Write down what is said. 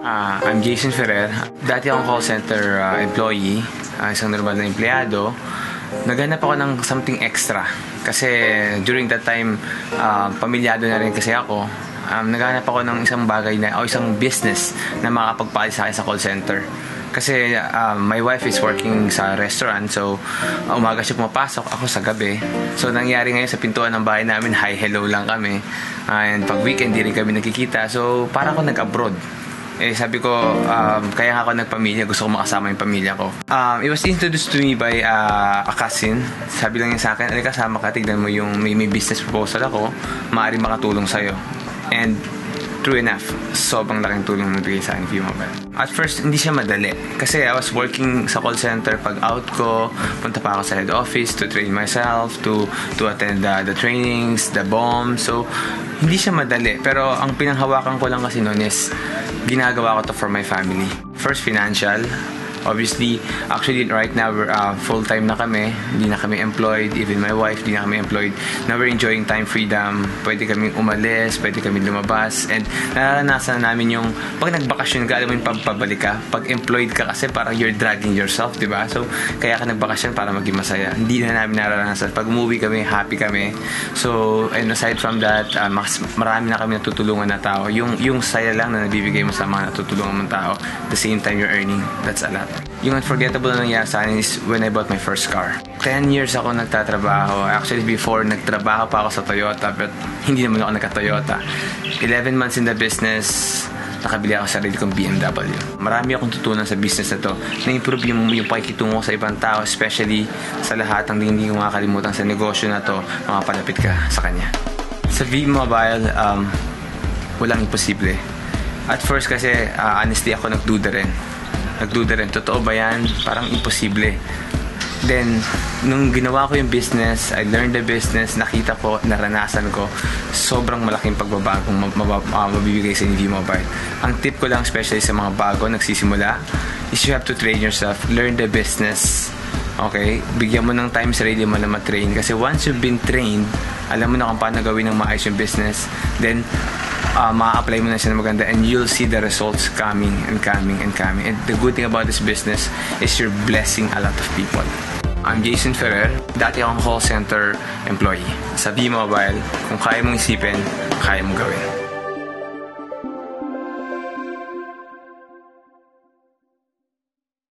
I'm Jason Ferrer. Dati akong call center employee, isang normal na empleyado. Naghanap ako ng something extra. Kasi during that time, pamilyado na rin kasi ako. Naghanap ako ng isang bagay o isang business na makapagpalit sa akin sa call center. Kasi my wife is working sa restaurant, so umaga siya pumapasok, ako sa gabi. So nangyari ngayon sa pintuan ng bahay namin, hi hello lang kami. And pag weekend di rin kami nagkikita. So para ako nag-abroad. Sabi ko, kaya nga ako nagpamilya, gusto ko makasama yung pamilya ko. It was introduced to me by a cousin. Sabi lang niya sa akin, alika kasama ka, tignan mo yung may business proposal ako, maaaring makatulong sa'yo. And true enough, sobrang laking tulong na nabigay sa akin V-Mobile. At first, hindi siya madali. Kasi I was working sa call center. Pag out ko, punta pa ako sa head office to train myself, to attend the trainings, the BOM. So, hindi siya madali. Pero ang pinanghawakan ko lang kasi noon is ginagawa ko to for my family. First, financial. Obviously, actually right now we're full-time na kami. Hindi na kami employed. Even my wife, hindi na kami employed. Now we're enjoying time freedom. Pwede kaming umalis, pwede kaming lumabas. And naranasan namin yung pag nagbakasyon ka, alam mo yung pabalik ka. Pag employed ka kasi parang you're dragging yourself, di ba? So, kaya ka nagbakasyon para maging masaya. Hindi na namin naranasan. Pag umuwi kami, happy kami. So, and aside from that, marami na kami natutulungan na tao. Yung saya lang na nabibigay mo sa mga natutulungan mong tao. At the same time, you're earning. That's a lot. Yung unforgettable na nangyari sa akin is when I bought my first car. 10 years ako nagtatrabaho. Actually, before, nagtrabaho pa ako sa Toyota, but hindi naman ako nagka-Toyota. 11 months in the business, nakabili ako sa sarili kong BMW. Marami akong tutunan sa business na to. Na-improve yung pakikitungo sa ibang tao, especially sa lahat ng hindi ko makakalimutan sa negosyo na to, makapalapit ka sa kanya. Sa V-Mobile, walang imposible. At first kasi, honestly, ako nagduda rin. Totoo ba yan? Parang imposible. Then, nung ginawa ko yung business, I learned the business, nakita ko, naranasan ko, sobrang malaking pagbabagong mabibigay sa V-Mobile. Ang tip ko lang, especially sa mga bago, nagsisimula, is you have to train yourself, learn the business. Okay? Bigyan mo ng time sa sarili mo na matrain. Kasi once you've been trained, alam mo na kung paano gawin ng maayos yung business, then, ma-apply mo na siya na maganda and you'll see the results coming and coming and coming. And the good thing about this business is you're blessing a lot of people. I'm Jason Ferrer. Dati akong call center employee. Sa V-Mobile, kung kaya mong isipin, kaya mong gawin.